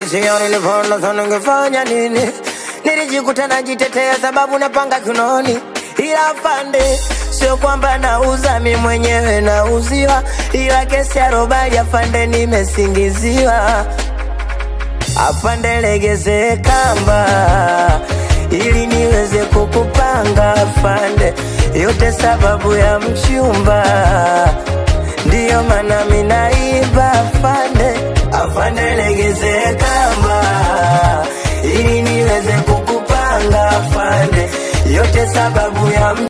Sioni nilipoona sana ngefanya nini. Nilijikuta najitetea sababu napanga kinoni. Ila afande, sio kwamba nauza mimi mwenyewe nauziwa. Ila kesi ya robali afande nimesingiziwa. Afande legeze kamba ili niweze kukupanga afande. Yote sababu ya mchumba, ndiyo maana mimi naiba afande. Afande legeze kamba ili niweze kukupanga afande. Yote sababu